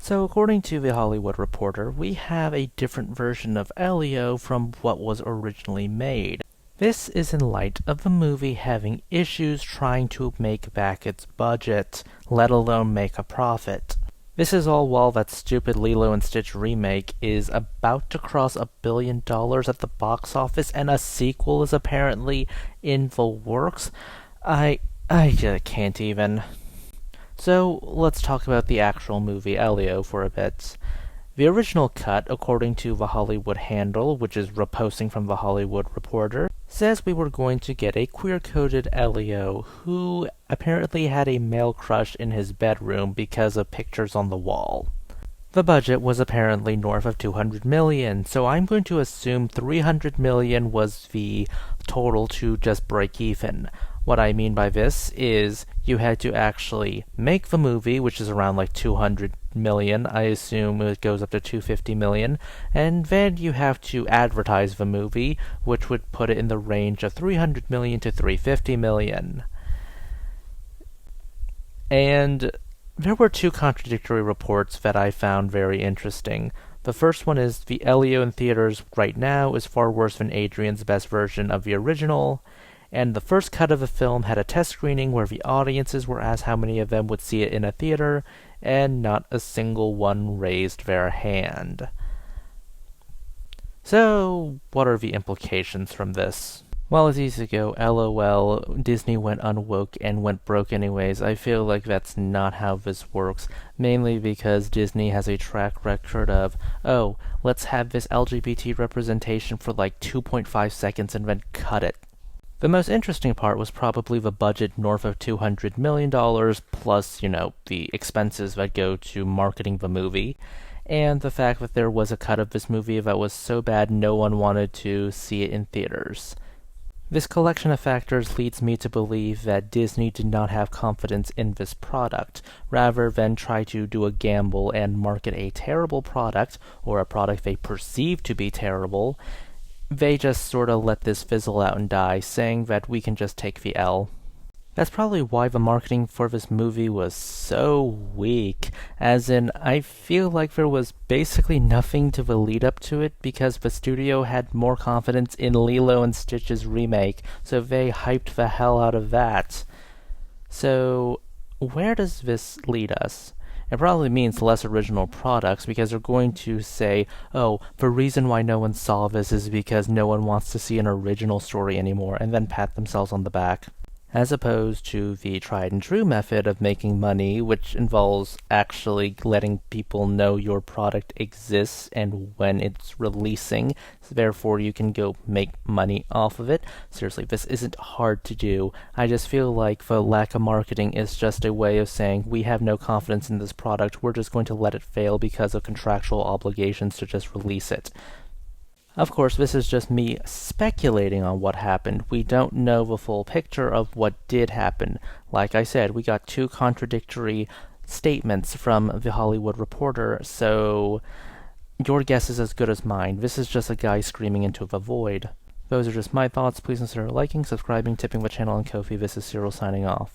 So, according to The Hollywood Reporter, we have a different version of Elio from what was originally made. This is in light of the movie having issues trying to make back its budget, let alone make a profit. This is all while that stupid Lilo and Stitch remake is about to cross $1 billion at the box office, and a sequel is apparently in the works. I just can't even. So, let's talk about the actual movie Elio for a bit. The original cut, according to The Hollywood Handle, which is reposting from The Hollywood Reporter, says we were going to get a queer-coded Elio who apparently had a male crush in his bedroom because of pictures on the wall. The budget was apparently north of $200 million, so I'm going to assume $300 million was the total to just break even. What I mean by this is you had to actually make the movie, which is around like $200 million. I assume it goes up to $250 million. And then you have to advertise the movie, which would put it in the range of $300 million to $350 million. And there were two contradictory reports that I found very interesting. The first one is the Elio in theaters right now is far worse than Adrian's best version of the original. And the first cut of the film had a test screening where the audiences were asked how many of them would see it in a theater, and not a single one raised their hand. So, what are the implications from this? Well, it's easy to go, LOL, Disney went unwoke and went broke anyways. I feel like that's not how this works, mainly because Disney has a track record of, oh, let's have this LGBT representation for like 2.5 seconds and then cut it. The most interesting part was probably the budget north of $200 million, plus, the expenses that go to marketing the movie, and the fact that there was a cut of this movie that was so bad no one wanted to see it in theaters. This collection of factors leads me to believe that Disney did not have confidence in this product, rather than try to do a gamble and market a terrible product, or a product they perceive to be terrible. They just sort of let this fizzle out and die, saying that we can just take the L. That's probably why the marketing for this movie was so weak, as in, I feel like there was basically nothing to the lead up to it because the studio had more confidence in Lilo and Stitch's remake, so they hyped the hell out of that. So, where does this lead us? It probably means less original products because they're going to say, oh, the reason why no one saw this is because no one wants to see an original story anymore, and then pat themselves on the back. As opposed to the tried and true method of making money, which involves actually letting people know your product exists and when it's releasing, so therefore you can go make money off of it. Seriously, this isn't hard to do. I just feel like the lack of marketing is just a way of saying, we have no confidence in this product, we're just going to let it fail because of contractual obligations to just release it. Of course, this is just me speculating on what happened. We don't know the full picture of what did happen. Like I said, we got two contradictory statements from The Hollywood Reporter, so your guess is as good as mine. This is just a guy screaming into the void. Those are just my thoughts. Please consider liking, subscribing, tipping the channel, and Ko-fi. This is Cyril signing off.